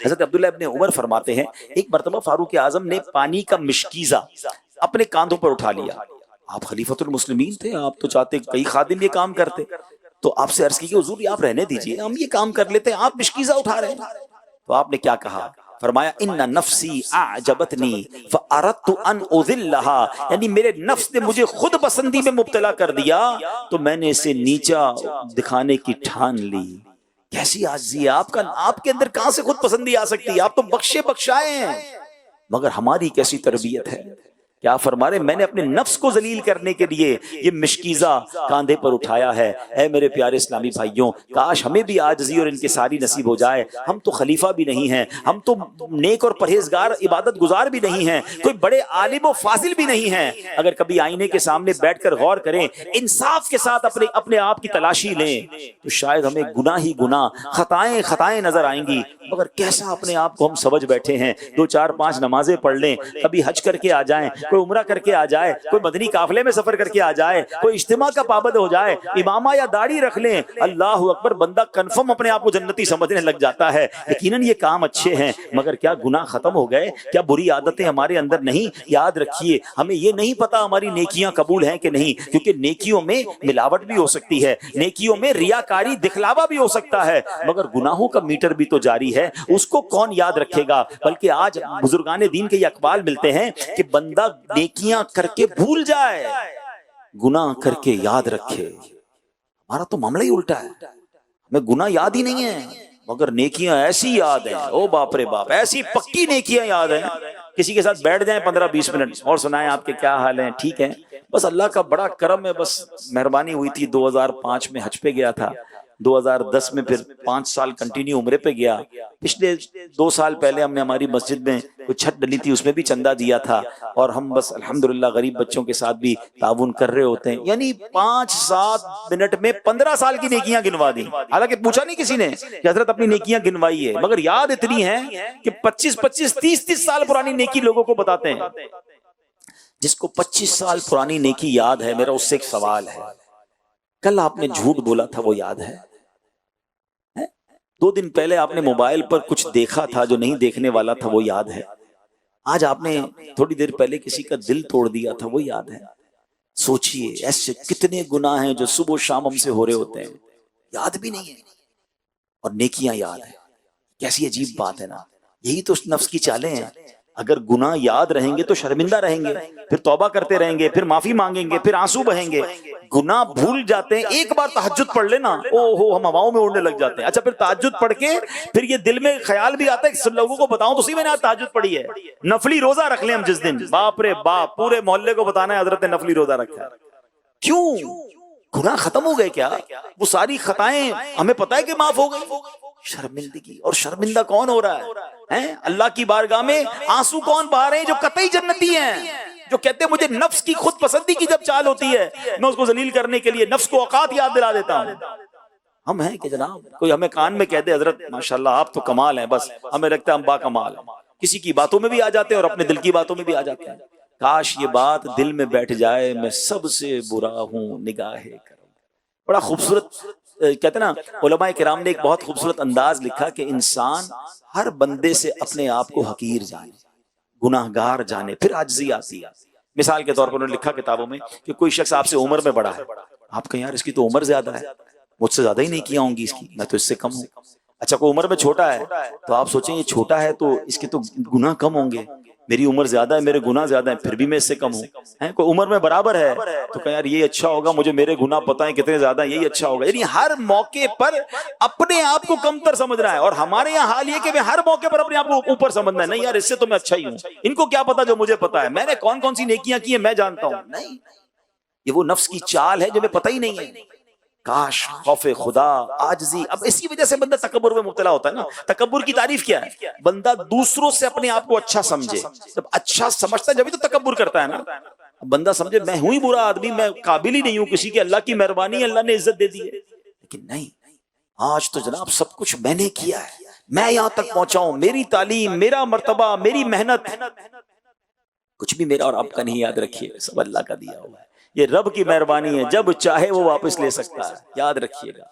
حضرت عبداللہ ابن عمر فرماتے ہیں ایک مرتبہ فاروق اعظم نے پانی کا مشکیزہ اپنے کاندھوں پر اٹھا لیا. آپ خلیفۃ المسلمین تھے، آپ تو چاہتے کئی خادم یہ کام کرتے، تو آپ سے عرض کی کہ حضور آپ رہنے دیجئے، ہم یہ کام کر لیتے ہیں، آپ مشکیزہ اٹھا رہے ہیں. تو آپ نے کیا کہا؟ فرمایا ان نفسی اعجبتنی فاردت ان اذلها، یعنی میرے نفس نے مجھے خود پسندی میں مبتلا کر دیا تو میں نے اسے نیچا دکھانے کی ٹھان لی. کیسی عاجزی ہے آپ کا، آپ کے اندر کہاں سے خود پسندی آ سکتی ہے؟ آپ تو بخشے بخشائے ہیں. مگر ہماری کیسی تربیت ہے، کیا فرما رہے، میں نے اپنے نفس کو ذلیل کرنے کے لیے یہ مشکیزہ کاندھے پر اٹھایا ہے. اے میرے پیارے اسلامی بھائیوں، کاش ہمیں بھی عاجزی اور انکساری نصیب ہو جائے. ہم تو خلیفہ بھی نہیں ہیں، ہم تو نیک اور پرہیزگار عبادت گزار بھی نہیں ہیں، کوئی بڑے عالم و فاضل بھی نہیں ہیں. اگر کبھی آئینے کے سامنے بیٹھ کر غور کریں، انصاف کے ساتھ اپنے آپ کی تلاشی لیں، تو شاید ہمیں گناہ ہی گناہ، خطائیں نظر آئیں گی. مگر کیسا اپنے آپ کو ہم سمجھ بیٹھے ہیں. 2 4 5 نمازیں پڑھ لیں، کبھی حج کر کے آ جائیں، کوئی عمرہ کر کے آ جائے، کوئی مدنی قافلے میں سفر کر کے آ جائے، کوئی اجتماع کا پابند ہو جائے، امامہ یا داڑھی رکھ لیں، اللہ اکبر، بندہ کنفرم اپنے آپ کو جنتی سمجھنے لگ جاتا ہے. یقیناً یہ کام اچھے ہیں، مگر کیا گناہ ختم ہو گئے؟ کیا بری عادتیں ہمارے اندر نہیں؟ یاد رکھیے، ہمیں یہ نہیں پتا ہماری نیکیاں قبول ہیں کہ نہیں، کیونکہ نیکیوں میں ملاوٹ بھی ہو سکتی ہے، نیکیوں میں ریاکاری دکھلاوا بھی ہو سکتا ہے، مگر گناہوں کا میٹر بھی تو جاری ہے، اس کو کون یاد رکھے گا؟ بلکہ آج بزرگان دین کے یہ اقوال ملتے ہیں کہ بندہ نیکیاں کر کے بھول جائے، گناہ کر کے یاد رکھے. ہمارا تو معاملہ ہی الٹا ہے، ہمیں گناہ یاد ہی نہیں ہے مگر نیکیاں ایسی یاد ہیں، او باپ رے باپ، ایسی پکی نیکیاں یاد ہیں. کسی کے ساتھ بیٹھ جائیں 15 20 منٹ اور سنائیں آپ کے کیا حال ہیں، ٹھیک ہے، بس اللہ کا بڑا کرم ہے، بس مہربانی ہوئی تھی. 2005 میں حج پہ گیا تھا، 2010 میں پھر 5 سال کنٹینیو عمرے پہ گیا. پچھلے 2 سال پہلے ہم نے ہماری مسجد میں کوئی چھت ڈلی تھی، اس میں بھی چندہ دیا تھا، اور ہم بس الحمدللہ غریب بچوں کے ساتھ بھی تعاون کر رہے ہوتے ہیں. یعنی 5 7 منٹ میں 15 سال کی نیکیاں گنوا دی. حالانکہ پوچھا نہیں کسی نے کہ حضرت اپنی نیکیاں گنوائی ہے، مگر یاد اتنی ہیں کہ 25 25 30 30 سال پرانی نیکی لوگوں کو بتاتے ہیں. جس کو 25 سال پرانی نیکی یاد ہے، میرا اس سے ایک سوال ہے، کل آپ نے جھوٹ بولا تھا وہ یاد ہے؟ 2 دن پہلے آپ نے موبائل پر کچھ دیکھا تھا جو نہیں دیکھنے والا تھا وہ یاد ہے؟ آج آپ نے تھوڑی دیر پہلے کسی کا دل توڑ دیا تھا وہ یاد ہے؟ سوچئے ایسے کتنے گناہ ہیں جو صبح و شام ہم سے ہو رہے ہوتے ہیں، یاد بھی نہیں ہے، اور نیکیاں یاد ہیں. کیسی عجیب بات ہے نا. یہی تو نفس کی چالیں ہیں. اگر گناہ یاد رہیں گے تو شرمندہ رہیں گے، پھر توبہ کرتے رہیں گے، پھر معافی مانگیں گے، پھر آنسو بہیں گے. گناہ بھول جاتے ہیں، ایک بار تہجد پڑھ لینا، او ہو، ہم ہواؤں میں اڑنے لگ جاتے ہیں. اچھا پھر تہجد پڑھ کے پھر یہ دل میں خیال بھی آتا ہے کہ سب لوگوں کو بتاؤں تو صحیح میں نے آج تہجد پڑھی ہے. نفلی روزہ رکھ لیں ہم جس دن، باپ رے باپ، پورے محلے کو بتانا ہے حضرت نے نفلی روزہ رکھا ہے. کیوں؟ گناہ ختم ہو گئے کیا؟ وہ ساری خطائیں ہمیں پتہ ہے کہ معاف ہو گئی. شرمندگی، اور شرمندہ کون ہو رہا ہے؟ اللہ کی بارگاہ میں آنسو کون بہا رہے ہیں جو قطعی جنتی ہیں، جو کہتے ہیں مجھے نفس کی خود پسندی کی جب چال ہوتی ہے میں اس کو ذلیل کرنے کے لیے نفس کو اوقات یاد دلا دیتا ہوں. ہم ہیں کہ جناب کوئی ہمیں کان میں کہہ دے حضرت ماشاءاللہ آپ تو کمال ہیں، بس ہمیں لگتا ہے ہم با کمال ہیں، کسی کی باتوں میں بھی آ جاتے ہیں اور اپنے دل کی باتوں میں بھی آ جاتے ہیں. کاش یہ بات دل میں بیٹھ جائے، میں سب سے برا ہوں نگاہ کرم. بڑا خوبصورت کہتے ہیں نا علماء کرام نے ایک بہت خوبصورت انداز لکھا کہ انسان ہر بندے سے اپنے آپ کو حقیر جانے، گناہگار جانے، پھر عاجزی آتی ہے. مثال کے طور پر انہوں نے لکھا کتابوں میں کہ کوئی شخص آپ سے عمر میں بڑا ہے، آپ کہیں یار اس کی تو عمر زیادہ ہے، مجھ سے زیادہ ہی نہیں کیا ہوں گی اس کی، میں تو اس سے کم ہوں. اچھا کوئی عمر میں چھوٹا ہے تو آپ سوچیں یہ چھوٹا ہے تو اس کے تو گناہ کم ہوں گے، میری عمر زیادہ ہے، میرے گناہ زیادہ ہیں، پھر بھی میں اس سے کم ہوں. کوئی عمر میں برابر ہے تو کہ یار یہ اچھا ہوگا، مجھے میرے گناہ پتہ ہیں کتنے زیادہ ہیں، یہی اچھا ہوگا. یعنی ہر موقع پر اپنے آپ کو کم تر سمجھ رہا ہے. اور ہمارے یہاں حال یہ کہ میں ہر موقع پر اپنے آپ کو اوپر سمجھنا ہے، نہیں یار اس سے تو میں اچھا ہی ہوں، ان کو کیا پتا جو مجھے پتا ہے، میں نے کون کون سی نیکیاں کی ہیں میں جانتا ہوں. نہیں، یہ وہ نفس کی چال ہے جو ہمیں پتہ ہی نہیں ہے. کاش خوف خدا، عاجزی. اب اسی وجہ سے بندہ تکبر میں مبتلا ہوتا ہے نا. تکبر کی تعریف کیا ہے؟ بندہ دوسروں سے اپنے آپ کو اچھا سمجھے. جب اچھا سمجھتا ہے جبھی تو تکبر کرتا ہے نا. بندہ سمجھے میں ہوں ہی برا آدمی، میں قابل ہی نہیں ہوں کسی کی، اللہ کی مہربانی، اللہ نے عزت دے دی ہے. لیکن نہیں، آج تو جناب سب کچھ میں نے کیا ہے، میں یہاں تک پہنچا ہوں، میری تعلیم، میرا مرتبہ، میری محنت، کچھ بھی میرا اور آپ کا نہیں. یاد رکھیے سب اللہ کا دیا ہوا ہے، یہ رب کی مہربانی ہے، جب چاہے وہ واپس لے سکتا ہے. یاد رکھیے گا.